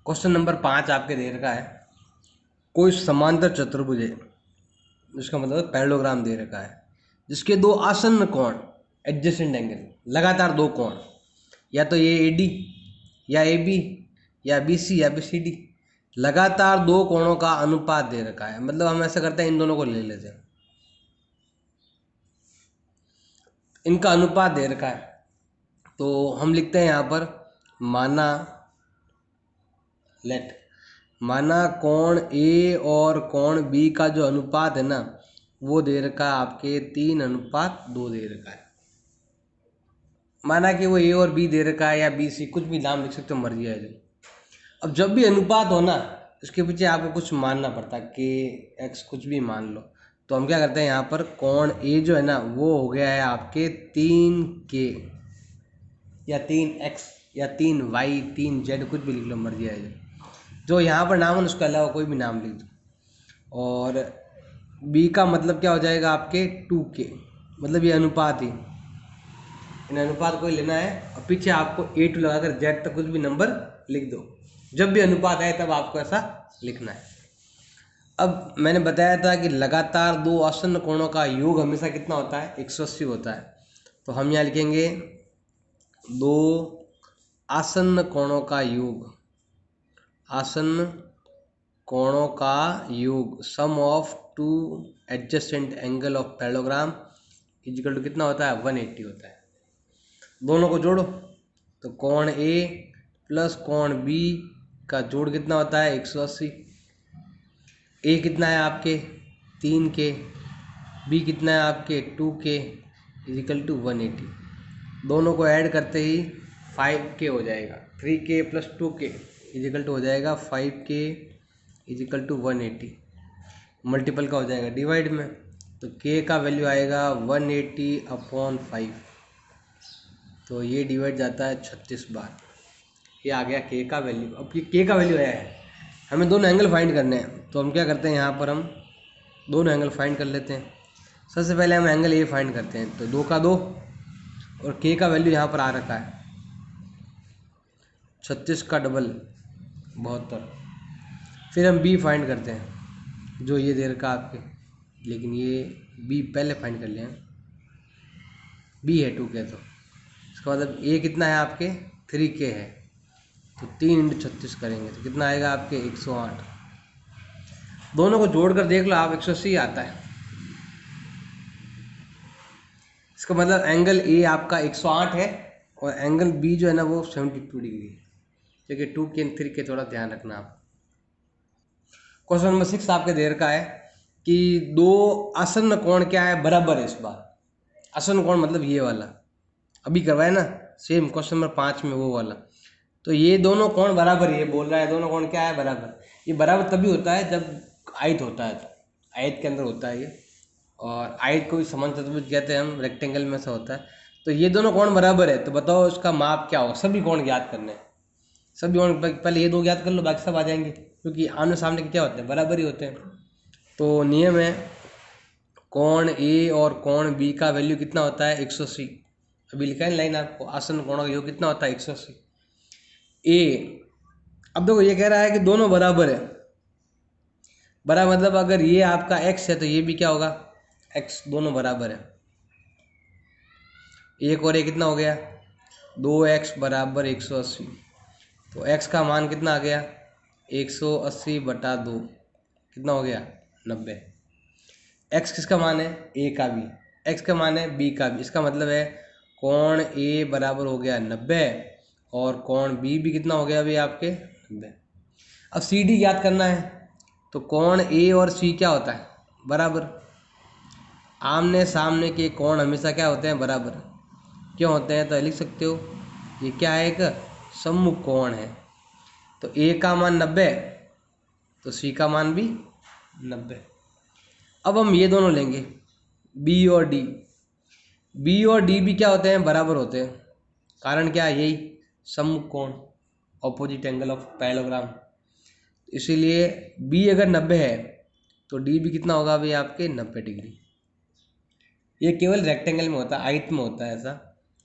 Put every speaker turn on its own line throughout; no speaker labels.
Question number 5 आपके दे रखा है, कोई समांतर चतुर्भुज है, इसका मतलब पैरेललोग्राम दे रखा है, जिसके दो आसन्न कोण एडजेसेंट एंगल, लगातार दो कोण, या तो ये AD या AB या BC या BCD, लगातार दो कोणों का अनुपात दे रखा है। मतलब हम ऐसा करते हैं, इन दोनों को ले लेते हैं, इनका अनुपात दे रखा है, तो हम लिखते हैं यहाँ पर माना कोण A और कोण B का जो अनुपात है ना, वो दे रखा है आपके 3:2 दे रखा है। माना कि वो A और B दे रखा है, या BC, कुछ भी नाम लिख सकते हो, मर्जी है जो। अब जब भी अनुपात हो ना, इसके पीछे आपको कुछ मानना पड़ता है, K X कुछ भी मान लो। तो हम क्या करते हैं, यहाँ पर कोण A जो है ना, वो हो गया है आपके 3K या 3X या 3Y 3Z, कुछ भी लिख लो, मर्जी है जो यहाँ पर नाम है उसके अलावा कोई भी नाम लिख दो। और B का मतलब क्या हो जाएगा आपके 2K, मतलब ये अनुपात ही, इन अनुपात को ही लेना है, और पीछे आपको A2 लगाकर Z तक कुछ भी नंबर लिख दो। जब भी अनुपात आए तब आपको ऐसा लिखना है। अब मैंने बताया था कि लगातार दो आसन्न कोणों का योग हमेशा कितना होता है, 180 होता है। तो हम यहाँ लिखेंगे दो आसन्न कोणों का योग, आसन्न कोणों का योग, sum of two adjacent angle of parallelogram equal to कितना होता है, 180 होता है। दोनों को जोड़ो तो कोण A प्लस कोण B का जोड़ कितना होता है, 180। A कितना है आपके 3K, B कितना है आपके 2K इजिकल टू 180। दोनों को ऐड करते ही 5K हो जाएगा, 3K plus 2K is equal to हो जाएगा 5K इजिकल टू 180। मल्टीपल का हो जाएगा डिवाइड में, तो K का वैल्यू आएगा 180/5, तो ये डिवाइड जाता है 36 बार। ये आ गया K का वैल्यू। अब ये K का वैल्यू है, हमें दोनों एंगल फाइंड करने हैं, तो हम क्या करते हैं, यहाँ पर हम दोनों एंगल फाइंड कर लेते हैं। सबसे पहले हम एंगल A फाइंड करते हैं, तो 2 का 2, और K का वैल्यू यहाँ पर आ रखा है 36 का डबल 72। फिर हम B फाइंड करते हैं, जो ये दे रखा आपके, लेकिन ये B पहले फाइंड कर लिया, B है 2K, तो इसका मतलब A कितना है आपके 3K है, तो 3 × 36 करेंगे तो कितना आएगा आपके 108। दोनों को जोड़कर देख लो आप, 180 आता है। इसका मतलब एंगल A आपका 108 है, और एंगल B जो है ना वो 72 डिग्री है। देखिए 2K और 3K थोड़ा ध्यान रखना आप। क्वेश्चन नंबर 6 आपके दे रखा है कि दो आसन्न कोण क्या है, बराबर है। इस बार आसन्न कोण मतलब ये वाला, अभी करवाया ना सेम क्वेश्चन नंबर 5 में वो वाला। तो ये दोनों कोण बराबर, ये बोल रहा है दोनों कोण क्या है, बराबर। ये बराबर तभी होता है जब आयत होता है, तो आयत के अंदर होता है ये, और आयत को भी समान चतुर्भुज कहते हैं हम, रेक्टेंगल में से होता है। तो ये दोनों कोण बराबर है, तो बताओ इसका माप क्या होगा। सभी कोण ज्ञात करने हैं, सभी कोण पहले ये दो ज्ञात कर लो, बाकी सब आ जाएंगे, क्योंकि आमने सामने के क्या होते हैं, बराबर ही होते हैं। तो नियम है, कोण A और कोण B का वैल्यू कितना होता है, 180। अभी लिखा है लाइन आपको, आसन्न कोणों का योग कितना होता है, 180। अब देखो ये कह रहा है कि दोनों बराबर है, बराबर मतलब अगर ये आपका x है तो ये भी क्या होगा, x, दोनों बराबर है। एक और एक कितना हो गया, 2x बराबर 180। तो x का मान कितना आ गया, 180/2, कितना हो गया, 90। x किसका मान है, a का भी, x का मान है b का भी। इसका मतलब है कोण A बराबर हो गया 90, और कोण B भी कितना हो गया भाई आपके 90। अब CD याद करना है, तो कोण A और C क्या होता है, बराबर। आमने सामने के कोण हमेशा क्या होते हैं, बराबर। क्यों होते हैं, तो लिख सकते हो, ये क्या है, एक सम्मुख कोण है। तो A का मान 90, तो C का मान भी 90। अब हम ये दोनों लेंगे, B और D। B और D भी क्या होते हैं, बराबर होते हैं। कारण क्या है, यही सम्मुख कोण, ऑपोजिट एंगल ऑफ पैरेललोग्राम। इसीलिए B अगर 90 है तो D भी कितना होगा भाई आपके 90 डिग्री। ये केवल रेक्टेंगल में होता है, आयत में होता है ऐसा।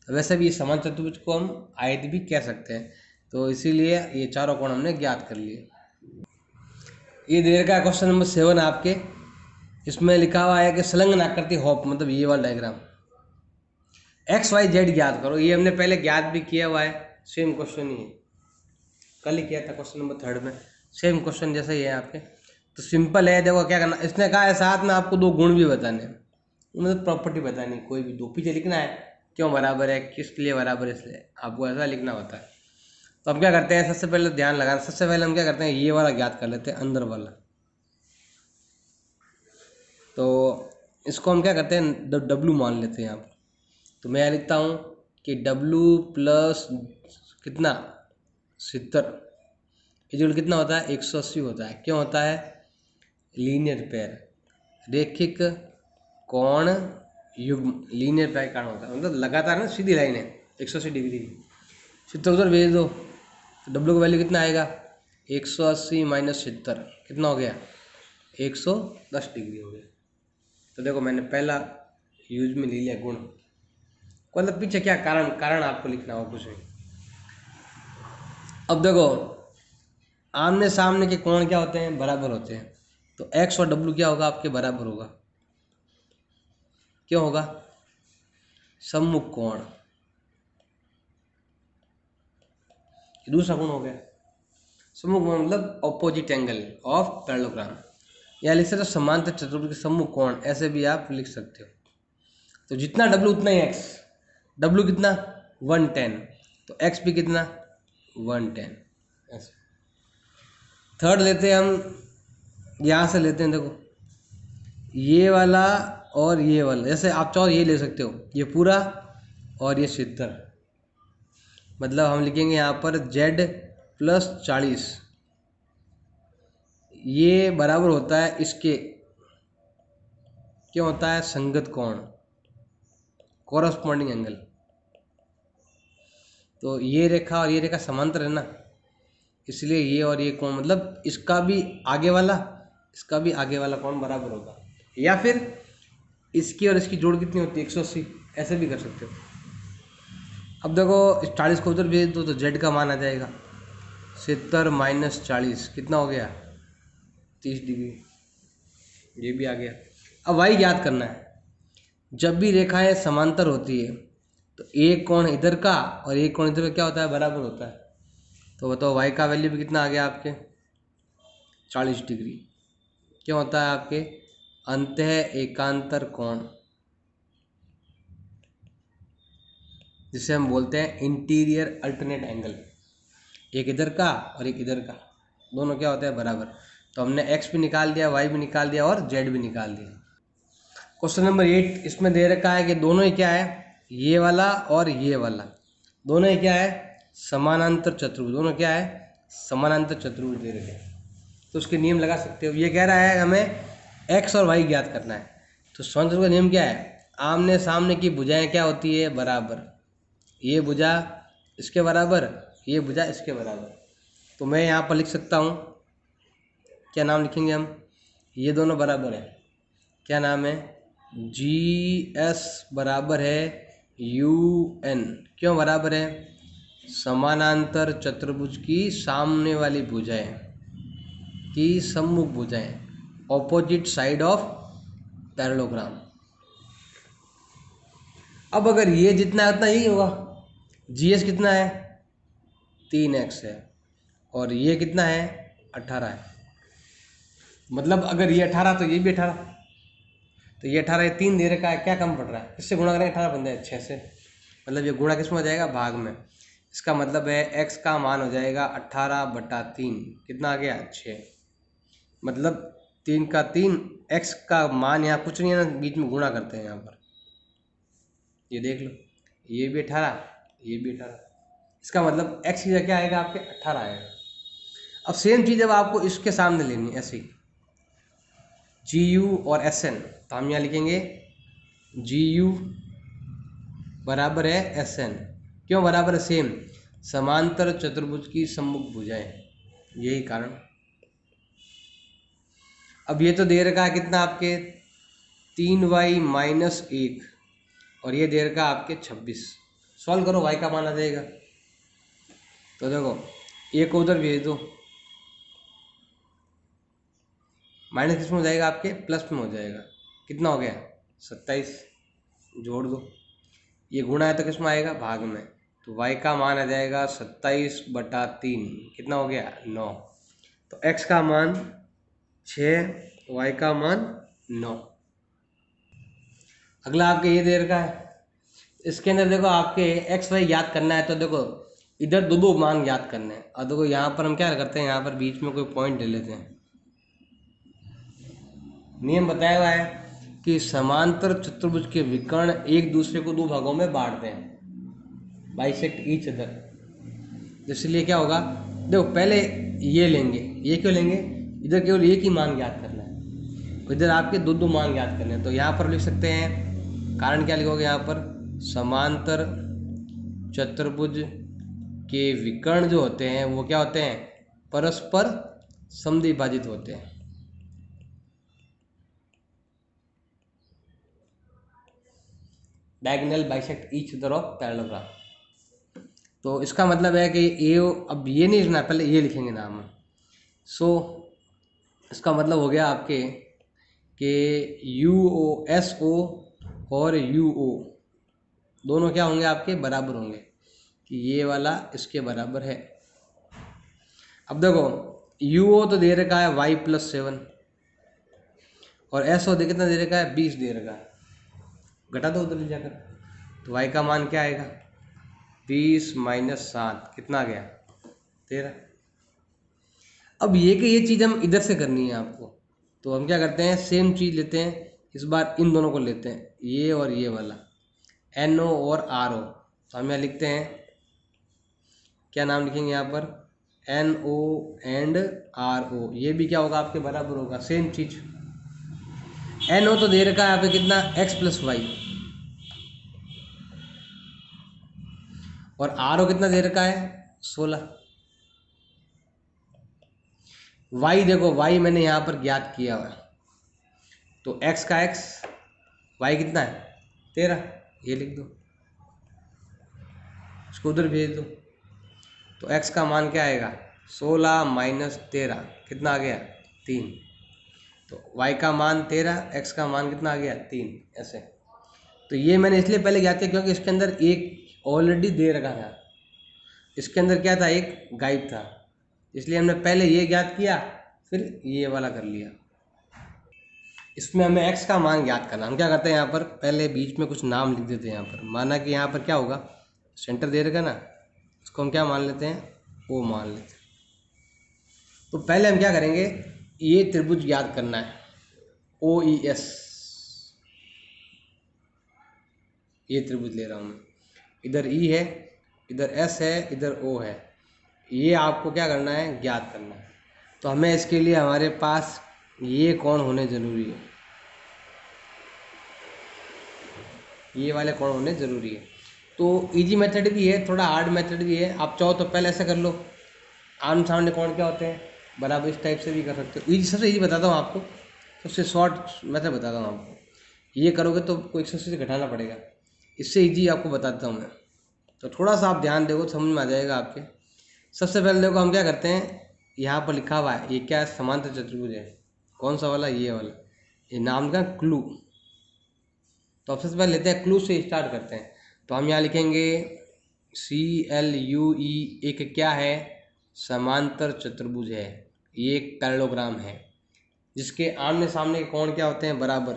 वैसे भी समान चतुर्भुज को हम आयत भी कह सकते हैं, तो इसीलिए ये चारों कोण हमने ज्ञात कर लिए। ये दे रखा है क्वेश्चन नंबर 7 आपके। इसमें लिखा हुआ है कि संलग्न आकृति हॉप, मतलब ये वाला डायग्राम, एक्स वाई जेड ज्ञात करो। ये हमने पहले ज्ञात भी किया हुआ है, सेम क्वेश्चन ही है, कल ही किया था क्वेश्चन नंबर 3 में, सेम क्वेश्चन जैसा ही है आपके। तो सिंपल है, देखो क्या करना, इसने कहा है साथ में आपको 2 गुण भी बताने हैं, मतलब प्रॉपर्टी बतानी, कोई भी 2 पीछे लिखना है, क्यों बराबर है, किस लिए बराबर है, इसलिए आपको ऐसा लिखना होता है। तो हम क्या करते हैं, सबसे पहले ध्यान लगाना, सबसे पहले हम क्या करते हैं, ये वाला ज्ञात कर लेते हैं, अंदर वाला। तो इसको हम क्या करते हैं, डब्लू मान लेते हैं यहाँ पर। तो मैं यहाँ लिखता हूँ कि डब्लू प्लस कितना 70 इजल कितना होता है, 180 होता है। क्यों होता है, लीनियर पेयर, रेखिक कोण युग्म, लीनियर पेयर कारण होता है, मतलब लगातार ना सीधी लाइन है 180 डिग्री की। 70 उधर भेज दो, तो डब्लू का वैल्यू कितना आएगा, 180 माइनस 70 कितना हो गया, 110 डिग्री हो गया। तो देखो मैंने पहला यूज में ले लिया गुण, मतलब पीछे क्या कारण आपको लिखना हो कुछ नहीं। अब देखो आमने सामने के कोण क्या होते हैं, बराबर होते हैं। तो एक्स और डब्लू क्या होगा, आपके बराबर होगा। क्यों होगा, सम्मुख कोण, दूसरा गुण हो गया। सम्मुख कोण मतलब ऑपोजिट एंगल ऑफ पैरेललोग्राम, या लिख सकते हो समांतर चतुर्भुज के सम्मुख कोण, ऐसे भी आप लिख सकते हो। तो जितना डब्लू उतना ही एक्स, डब्लू कितना 110, तो एक्स भी कितना 110 ऐसे। थर्ड लेते हैं हम, यहाँ से लेते हैं, देखो ये वाला और ये वाला, जैसे आप चाहो ये ले सकते हो, ये पूरा और ये 70, मतलब हम लिखेंगे यहाँ पर z प्लस 40, ये बराबर होता है इसके, क्यों होता है, संगत कोण, कोरस्पॉन्डिंग एंगल। तो ये रेखा और ये रेखा समांतर है ना, इसलिए ये और ये कोण, मतलब इसका भी आगे वाला, इसका भी आगे वाला कोण बराबर होगा। या फिर इसकी और इसकी जोड़ कितनी होती है, 180, ऐसे भी कर सकते हो। अब देखो इस 40 को उधर भेज दो तो जेड का मान आ जाएगा, 70 माइनस 40 कितना हो गया, 30 डिग्री, ये भी आ गया। अब वाई ज्ञात करना है। जब भी रेखाएं समांतर होती है तो एक कोण इधर का और एक कोण इधर का क्या होता है, बराबर होता है। तो बताओ वाई का वैल्यू भी कितना आ गया आपके, 40 डिग्री। क्या होता है आपके, अंतः एकांतर कोण, जिसे हम बोलते हैं इंटीरियर अल्टरनेट एंगल, एक इधर का और एक इधर का, दोनों क्या होते हैं, बराबर। तो हमने एक्स भी निकाल दिया, वाई भी निकाल दिया और जेड भी निकाल दिया। क्वेश्चन नंबर 8 इसमें दे रखा है कि दोनों ही क्या है, ये वाला और ये वाला, दोनों ही क्या है, समानांतर चतुर्भुज, दोनों क्या है, समानांतर चतुर्भुज दे रखे हैं। तो उसके नियम लगा सकते हो। ये कह रहा है हमें एक्स और वाई ज्ञात करना है। तो समांतर का नियम क्या है, आमने सामने की भुजाएं क्या होती है, बराबर। ये भुजा इसके बराबर, ये भुजा इसके बराबर। तो मैं यहाँ पर लिख सकता हूँ, क्या नाम लिखेंगे हम, ये दोनों बराबर है, क्या नाम है, जी एस बराबर है यू एन। क्यों बराबर है, समानांतर चतुर्भुज की सामने वाली भुजाएं की सम्मुख भुजाएं, ऑपोजिट साइड ऑफ पैरेललोग्राम। अब अगर ये जितना है उतना यही होगा, जी एस कितना है 3x है और ये कितना है 18 है, मतलब अगर ये 18 तो ये भी 18, तो ये 18 ये 3 दे रखा है, क्या कम पड़ रहा है, इससे गुणा करेंगे 18 बन जाए 6 से, मतलब ये गुणा किस में हो जाएगा, भाग में। इसका मतलब है x का मान हो जाएगा 18/3, कितना आ गया 6, मतलब 3 का 3, x का मान यहाँ कुछ नहीं है ना, बीच में गुणा करते हैं यहाँ पर, ये देख लो, ये भी 18, ये भी 18, इसका मतलब x की जगह क्या आएगा आपके 18 आएगा। अब सेम चीज़ अब आपको इसके सामने लेनी है, ऐसी जी यू और एस एन, तो हम यहाँ लिखेंगे जी यू बराबर है एस एन। क्यों बराबर है, सेम, समांतर चतुर्भुज की सम्मुख भुजाएं, यही कारण। अब ये तो दे रखा है कितना आपके 3y माइनस 1 और ये दे रखा है आपके 26, सॉल्व करो y का मान आ जाएगा। तो देखो ए को उधर भेज दो, माइनस किस में हो जाएगा आपके, प्लस में हो जाएगा। कितना हो गया 27, जोड़ दो। ये गुणा है तो किस में आएगा, भाग में। तो y का मान आ जाएगा 27/3, कितना हो गया 9। तो x का मान 6, y का मान 9। अगला आपके ये दे रखा है, इसके अंदर देखो आपके x y याद करना है। तो देखो इधर दो दो मान याद करने हैं। और देखो यहाँ पर हम क्या करते हैं, यहाँ पर बीच में कोई पॉइंट ले लेते हैं। नियम बताया हुआ है कि समांतर चतुर्भुज के विकर्ण एक दूसरे को दो भागों में बांटते हैं, बाइसेक्ट ईच अदर। इसलिए क्या होगा, देखो पहले ये लेंगे, ये क्यों लेंगे, इधर केवल एक ही मान याद करना है, इधर आपके दो दो मान याद करने हैं। तो यहाँ पर लिख सकते हैं, कारण क्या लिखोगे यहाँ पर, समांतर चतुर्भुज के विकर्ण जो होते हैं वो क्या होते हैं, परस्पर समद्विभाजित होते हैं। Diagonal bisect each other of parallelogram. तो इसका मतलब है कि ये, अब ये नहीं लिखना, पहले ये लिखेंगे नाम। सो इसका मतलब हो गया आपके कि यू ओ, एस ओ और यू ओ दोनों क्या होंगे आपके, बराबर होंगे, कि ये वाला इसके बराबर है। अब देखो यू ओ तो दे रखा है y+7 और एस ओ दे कितना दे रखा है, 20 दे रखा है। घटा दो उधर ले जाकर, तो y का मान क्या आएगा, 20 - 7, कितना आ गया 13। अब ये कि ये चीज़ हम इधर से करनी है आपको, तो हम क्या करते हैं, सेम चीज़ लेते हैं, इस बार इन दोनों को लेते हैं, ये और ये वाला NO और RO। तो हम यहाँ लिखते हैं, क्या नाम लिखेंगे यहाँ पर, NO एंड RO। ये भी क्या होगा आपके बराबर होगा, सेम चीज़। NO तो दे रखा है यहाँ पे कितना, x+y, और RO कितना दे रखा है 16। y देखो, y मैंने यहाँ पर ज्ञात किया हुआ है, तो x का x, y कितना है 13, ये लिख दो, इसको उधर भेज दो। तो x का मान क्या आएगा, 16 - 13, कितना आ गया 3। तो y का मान 13, x का मान कितना आ गया 3, ऐसे। तो ये मैंने इसलिए पहले ज्ञात किया क्योंकि इसके अंदर एक ऑलरेडी दे रखा था, इसके अंदर क्या था, एक गायब था, इसलिए हमने पहले ये ज्ञात किया, फिर ये वाला कर लिया। इसमें हमें x का मान ज्ञात करना, हम क्या करते हैं यहाँ पर, पहले बीच में कुछ नाम लिख देते हैं यहाँ पर। माना कि यहाँ पर क्या होगा, सेंटर दे रखा ना, इसको हम क्या मान लेते हैं, O मान लेते हैं। तो पहले हम क्या करेंगे, ये त्रिभुज याद करना है, OES, ये त्रिभुज ले रहा हूँ मैं, इधर E है, इधर S है, इधर O है, ये आपको क्या करना है, ज्ञात करना है। तो हमें इसके लिए हमारे पास ये कोण होने जरूरी है, ये वाले कोण होने ज़रूरी है। तो इजी मेथड भी है, थोड़ा हार्ड मेथड भी है। आप चाहो तो पहले ऐसा कर लो, आमने सामने कोण क्या होते हैं बराबर, इस टाइप से भी कर सकते हो। इजी, सबसे इजी बताता हूँ आपको, सबसे शॉर्ट मेथड बताता हूँ आपको। ये करोगे तो कोई 180 से घटाना पड़ेगा, इससे इजी आपको बताता हूँ मैं। तो थोड़ा सा आप ध्यान देखो, समझ में आ जाएगा आपके। सबसे पहले देखो हम क्या करते हैं, यहाँ पर लिखा हुआ है, ये क्या है, समांतर चतुर्भुज है। कौन सा वाला, ये वाला, ये नाम का क्लू। तो अब सबसे पहले लेते हैं, क्लू से स्टार्ट करते हैं। तो हम यहाँ लिखेंगे CLUE, एक क्या है, समांतर चतुर्भुज है, ये एक पैरेललोग्राम है जिसके आमने सामने के कोण क्या होते हैं, बराबर।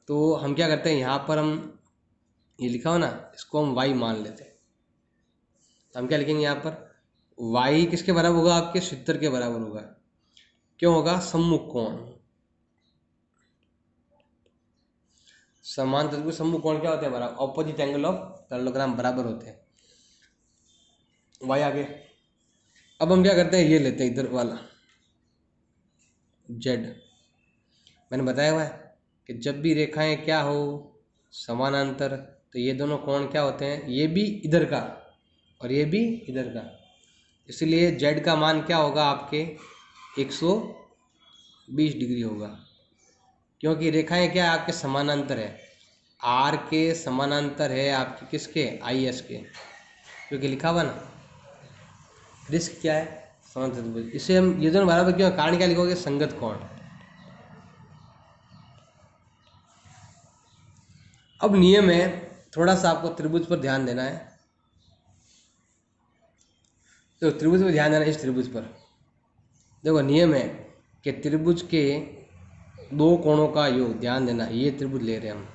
तो हम क्या करते हैं, यहाँ पर हम ये लिखा हो ना, इसको हम y मान लेते हैं। तो हम क्या लिखेंगे यहाँ पर, y किसके बराबर होगा, आपके 70 के बराबर होगा। क्यों होगा, सम्मुख कोण, समान चतुर्भुज सम्मुख कोण क्या होते हैं, बराबर, ऑपोजिट एंगल ऑफ पैरेललोग्राम बराबर होते हैं। y आगे, अब हम क्या करते हैं, ये लेते हैं इधर वाला z। मैंने बताया हुआ है कि जब भी रेखाएं क्या हो समानांतर, तो ये दोनों कोण क्या होते हैं, ये भी इधर का और ये भी इधर का, इसलिए z का मान क्या होगा आपके 120 डिग्री होगा, क्योंकि रेखाएं क्या है आपके समानांतर है, R के समानांतर है आपके किसके, IS के, क्योंकि लिखा हुआ ना। रिस्क क्या है? समांतर त्रिभुज। इसे हम ये दोनों बराबर क्यों है? कारण क्या लिखोगे? संगत कोण। अब नियम है, थोड़ा सा आपको त्रिभुज पर ध्यान देना है। तो त्रिभुज पर ध्यान देना, इस त्रिभुज पर देखो नियम है कि त्रिभुज के दो कोणों का योग, ध्यान देना, ये त्रिभुज ले रहे हैं हम।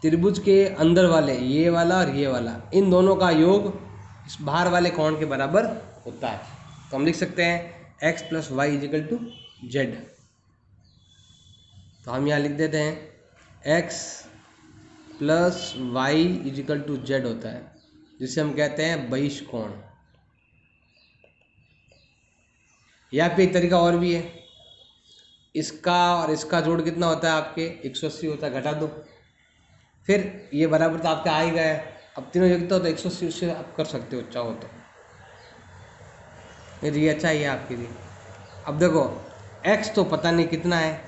त्रिभुज के अंदर वाले ये वाला और ये वाला, इन दोनों का योग इस बाहर वाले कोण के बराबर होता है। तो हम लिख सकते हैं x plus Y equal to Z. तो हम यहाँ लिख देते हैं x plus Y equal to Z होता है, जिसे हम कहते हैं बहिष्कोण। या फिर एक तरीका और भी है, इसका और इसका जोड़ कितना होता है आपके? 180 होता है, घटा दो, फिर ये बराबर तो आपका आ ही गया है। अब तीनों योग्यता हो तो 180 उससे आप कर सकते हो चाहो तो, ये अच्छा ही है आपके लिए। अब देखो x तो पता नहीं कितना है,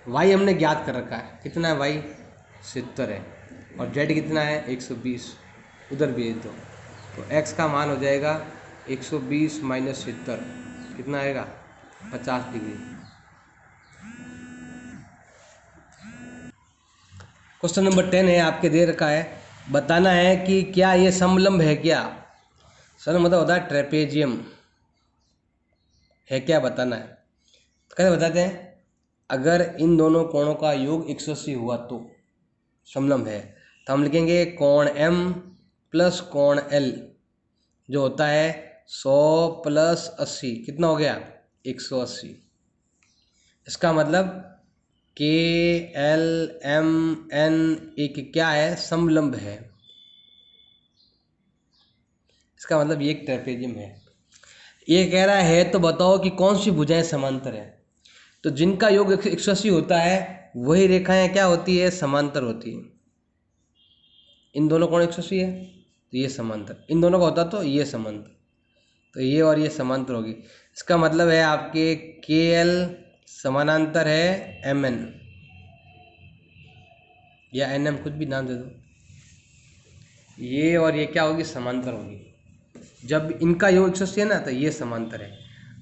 y हमने ज्ञात कर रखा है, कितना है y? 70 है, और z कितना है? 120, उधर भेज दो। तो x का मान हो जाएगा 120 माइनस 70, कितना आएगा? 50 डिग्री। क्वेश्चन नंबर 10 है, आपके दे रखा है, बताना है कि क्या ये समलंब है क्या? सर मतलब होता है ट्रेपेजियम है क्या, बताना है। तो कैसे बताते हैं? अगर इन दोनों कोणों का योग 180 हुआ तो समलंब है। तो हम लिखेंगे कोण M प्लस कोण L जो होता है 100 प्लस 80, कितना हो गया? 180। इसका मतलब KLMN एक क्या है? समलंब है। इसका मतलब ये एक ट्रेपेजियम है। ये कह रहा है तो बताओ कि कौन सी भुजाएं समांतर है? तो जिनका योग 180 होता है वही रेखाएं क्या होती है? समांतर होती है। इन दोनों कोण 180 है तो ये समांतर, इन दोनों का होता तो ये समांतर, तो ये और ये समांतर होगी। इसका मतलब है आपके KL समानांतर है MN या NM, कुछ भी नाम दे दो, ये और ये क्या होगी? समांतर होगी। जब इनका योग 180 है ना तो ये समांतर है,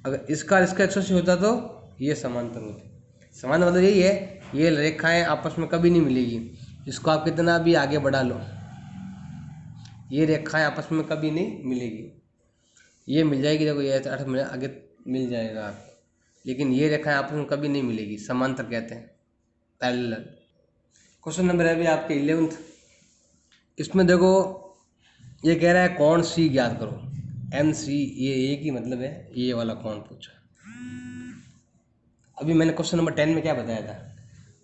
अगर इसका और इसका 180 होता तो ये समांतर होते। समांतर मतलब यही है, ये रेखाएं आपस में कभी नहीं मिलेगी, इसको आप कितना भी आगे बढ़ा लो, ये रेखाएं आपस में कभी नहीं मिलेगी। ये मिल जाएगी, देखो ये अर्थ में आगे मिल जाएगा आपको, लेकिन ये रेखाएं आपस में कभी नहीं मिलेगी, समांतर कहते हैं, पैरेलल। क्वेश्चन नंबर है अभी आपके 11th। इसमें देखो ये कह रहा है कोण C ज्ञात करो, MC, ये एक ही मतलब है, ये वाला कोण पूछा। अभी मैंने क्वेश्चन नंबर 10 में क्या बताया था?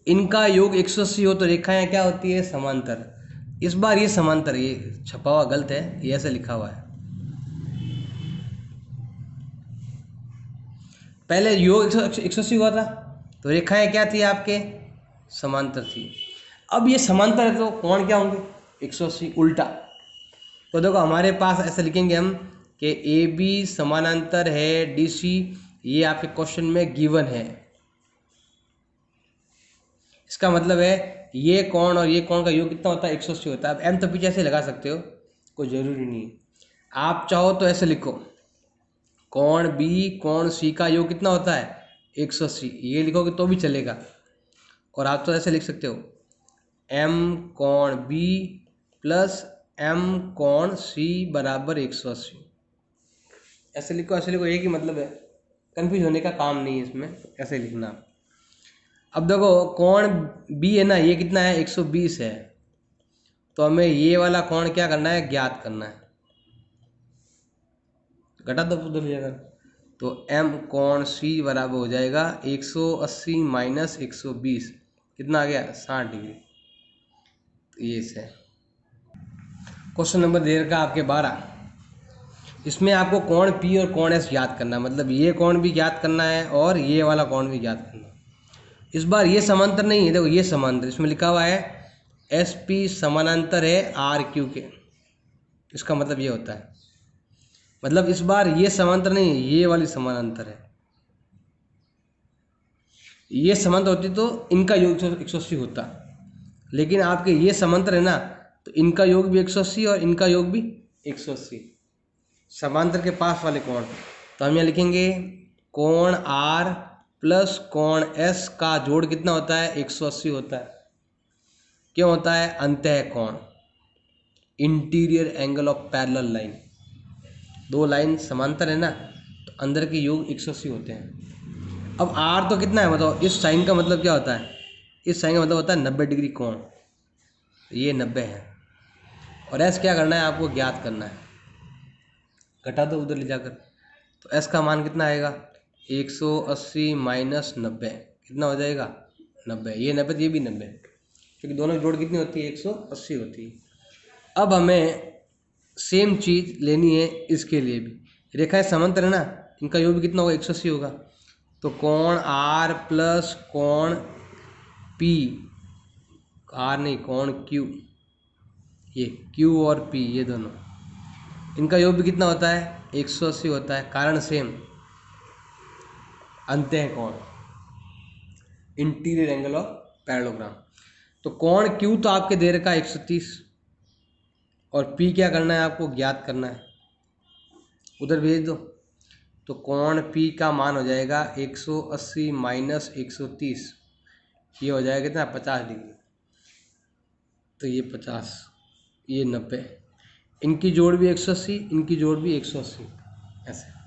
इनका योग 180 हो तो रेखाएं क्या होती है? समांतर। इस बार ये समांतर, ये छपा हुआ गलत है, ये ऐसे लिखा हुआ है। पहले योग 180 हुआ था तो रेखाएं क्या थी आपके? समांतर थी। अब ये समांतर है तो कोण क्या होंगे? 180 उल्टा। तो देखो हमारे पास ऐसे लिखेंगे हम कि AB समानांतर है DC, ये आपके क्वेश्चन में गिवन है। इसका मतलब है ये कोण और ये कोण का योग कितना होता है? 180 होता है। अब M तो पीछे ऐसे लगा सकते हो, कोई ज़रूरी नहीं है। आप चाहो तो ऐसे लिखो, कोण B कोण C का योग कितना होता है? 180, ये लिखोगे तो भी चलेगा। और आप तो ऐसे लिख सकते हो M कोण B प्लस M कोण C बराबर 180, ऐसे लिखो, ऐसे लिखो, एक ही मतलब है, कन्फ्यूज होने का काम नहीं है इसमें, ऐसे लिखना। अब देखो कोण B है ना, ये कितना है? 120 है, तो हमें ये वाला कोण क्या करना है? ज्ञात करना है। घटा दो उधर जाएगा, तो M कोण C बराबर हो जाएगा 180 माइनस 120, कितना आ गया? 60 डिग्री। तो ये से क्वेश्चन नंबर दे रखा आपके 12। इसमें आपको कोण P और कोण S याद करना है, मतलब ये कोण भी याद करना है और ये वाला कोण भी याद करना है। इस बार ये समांतर नहीं है, देखो ये समांतर, इसमें लिखा हुआ है SP समानांतर है RQ के, इसका मतलब ये होता है, मतलब इस बार ये समांतर नहीं है, ये वाली समानांतर है। ये समांतर होती तो इनका योग 180 होता, लेकिन आपके ये समांतर है ना, तो इनका योग भी 180 और इनका योग भी 180, समांतर के पास वाले कोण, तो हम यहाँ लिखेंगे कोण आर प्लस कोण एस का जोड़ कितना होता है, 180 होता है। क्यों होता है, अंतः कोण, interior angle of parallel line. दो लाइन समांतर है ना, तो अंदर के योग 180 होते हैं। अब आर तो कितना है बताओ, इस साइन का मतलब क्या होता है, इस साइन का मतलब होता है 90 डिग्री कोण, ये 90 है। और एस क्या करना है, आपको ज्ञात करना है, घटा दो उधर ले जाकर। तो एस का मान कितना आएगा, 180 माइनस 90 कितना हो जाएगा, 90। ये 90 ये भी 90, क्योंकि दोनों की जोड़ कितनी होती है, 180 होती है। अब हमें सेम चीज़ लेनी है इसके लिए भी, रेखाएं समांतर है ना, इनका योग भी कितना होगा, 180 होगा। तो कोण आर प्लस कोण पी, आर नहीं कोण क्यू, ये क्यू और पी ये दोनों, इनका योग भी कितना होता है, 180 होता है। कारण सेम, अंतः कोण, इंटीरियर एंगल ऑफ पैरेललोग्राम। तो कोण क्यू तो आपके दे रखा है 130, और पी क्या करना है, आपको ज्ञात करना है, उधर भेज दो। तो कोण पी का मान हो जाएगा 180 माइनस 130, ये हो जाएगा कितना, 50 डिग्री। तो ये 50, ये 90, इनकी जोड़ भी 180, इनकी जोड़ भी 180, ऐसे।